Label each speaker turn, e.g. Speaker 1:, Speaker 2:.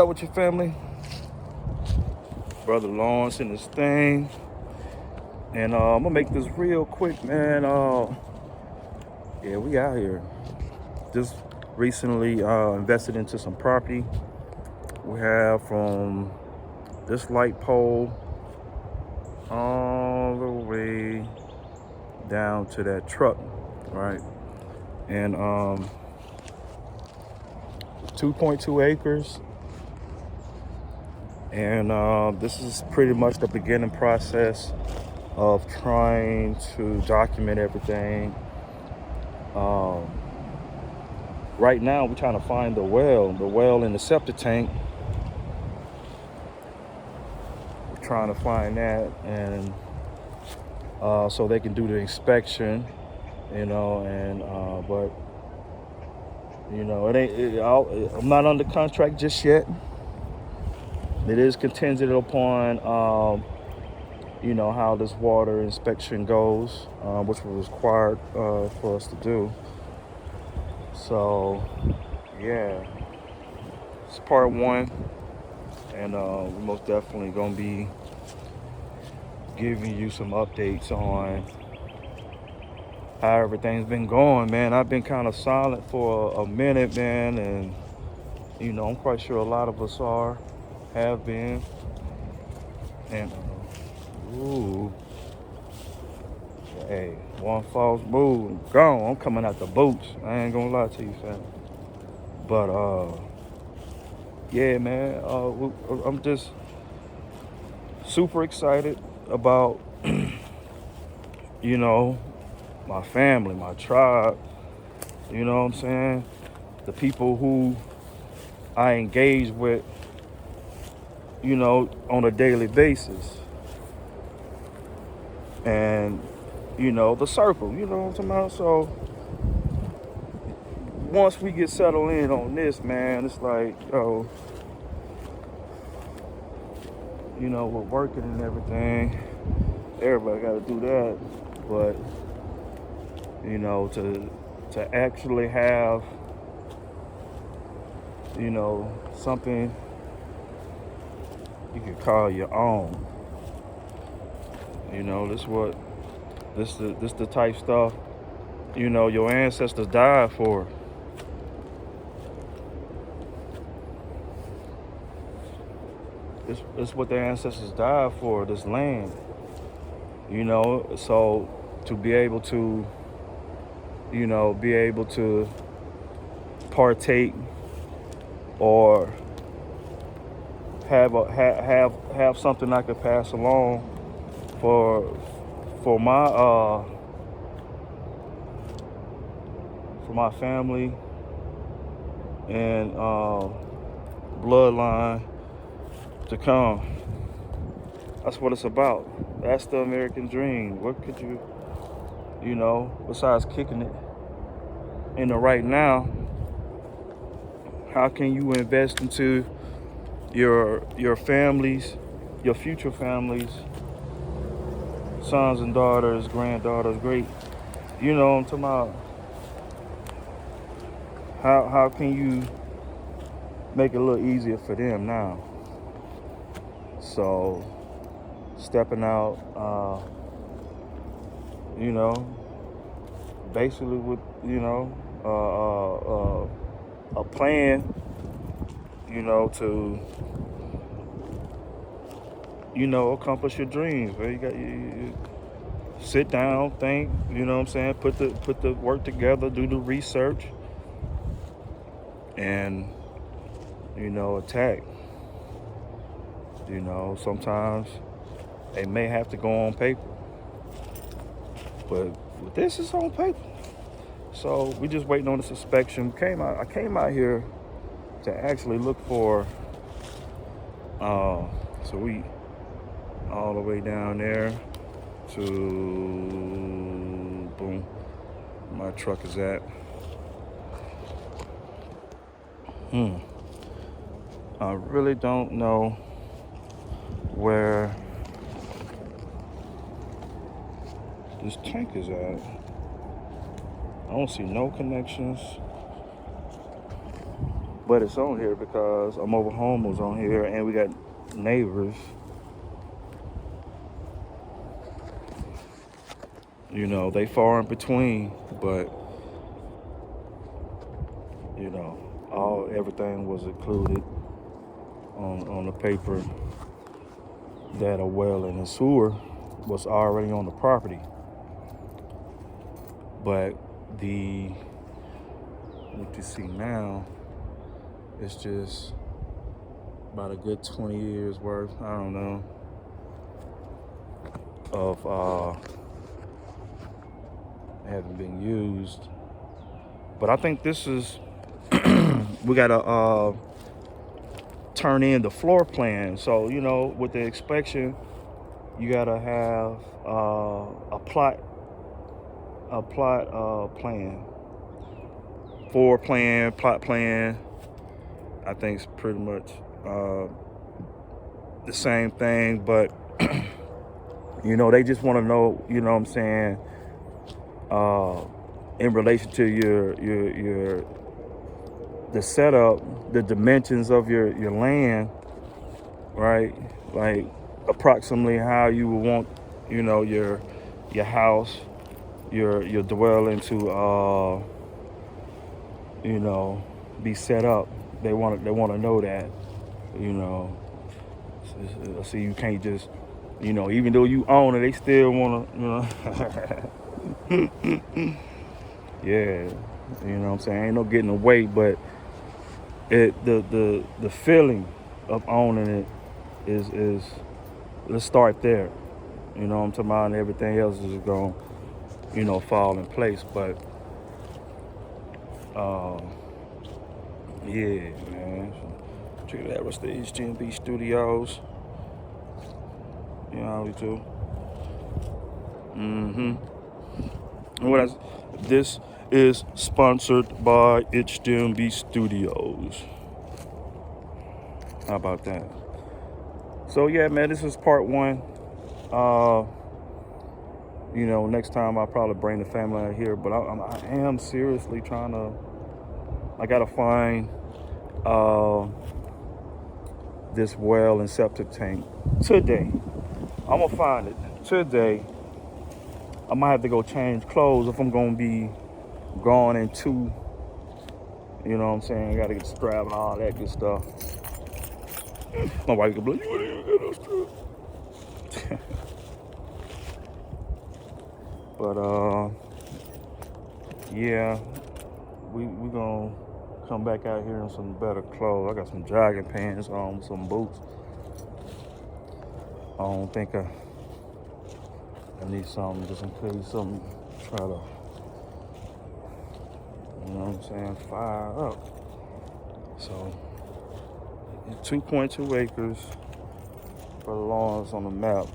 Speaker 1: up with your family? Brother Lawrence and this thing. And I'm gonna make this real quick, man. Yeah, we out here. Just recently invested into some property. We have from this light pole all the way down to that truck, right? And 2.2 acres. And this is pretty much the beginning process of trying to document everything. Right now, we're trying to find the well in the septic tank. We're trying to find that, and so they can do the inspection, and but I'm not under contract just yet. It is contingent upon how this water inspection goes, which was required for us to do. So yeah, it's part one, and we're most definitely gonna be giving you some updates on how everything's been going, man. I've been kind of silent for a minute, man, and I'm quite sure a lot of us have been, and ooh, hey, one false move, gone. I'm coming out the boots. I ain't gonna lie to you, fam. But yeah, man. I'm just super excited about my family, my tribe. You know what I'm saying? The people who I engage with, on a daily basis, and the circle. You know what I'm talking about? So once we get settled in on this, man, it's like, we're working and everything. Everybody got to do that, but to actually have something you could call your own. This the type stuff your ancestors died for. It's what their ancestors died for, this land. So to be able to partake or have something I could pass along for my family and bloodline to come. That's what it's about. That's the American dream. What could you besides kicking it in the right now, how can you invest into your families, your future families, sons and daughters, granddaughters, great, what I'm talking about? How can you make it a little easier for them now? So stepping out, basically with a plan, to accomplish your dreams. Right? You sit down, think, what I'm saying, put the work together, do the research, and attack. Sometimes they may have to go on paper, but with this, it's on paper. So we just waiting on this inspection. I came out here to actually look for. So we all the way down there to boom. My truck is at. I really don't know where this tank is at. I don't see no connections. But it's on here because a mobile home was on here, and we got neighbors. You know, they far in between, but you know, everything was included on the paper that a well and a sewer was already on the property. But what you see now is just about a good 20 years worth, I don't know, of haven't been used. But I think this is we gotta turn in the floor plan. So, you know, with the inspection, you gotta have a plot plan, floor plan, plot plan. I think it's pretty much the same thing, but you know, they just want to know, you know what I'm saying, in relation to your the setup, the dimensions of your land, right? Like approximately how you would want, you know, your house, your dwelling to you know, be set up. They want to know that, you know. So you can't just, you know, even though you own it, they still want to, you know. Yeah, you know what I'm saying? Ain't no getting away, but the feeling of owning it is let's start there. You know what I'm talking about? And everything else is going to, you know, fall in place. But yeah, man. So, check it out. What's the HGMB Studios? You know how we do. And what else? This is sponsored by HDMB Studios. How about that? So yeah, man, this is part one. You know, next time I'll probably bring the family out here, but I am seriously trying to. I gotta find this well and septic tank today. I'm gonna find it today. I might have to go change clothes if I'm gonna be gone in 2. You know what I'm saying? I gotta get the strap and all that good stuff. My wife could be like, you ain't even got no strap. But yeah, we gonna come back out here in some better clothes. I got some jogging pants on, some boots. I don't think I need something just in case something try to, you know what I'm saying, fire up. So 2.2 acres for the lawns on the map.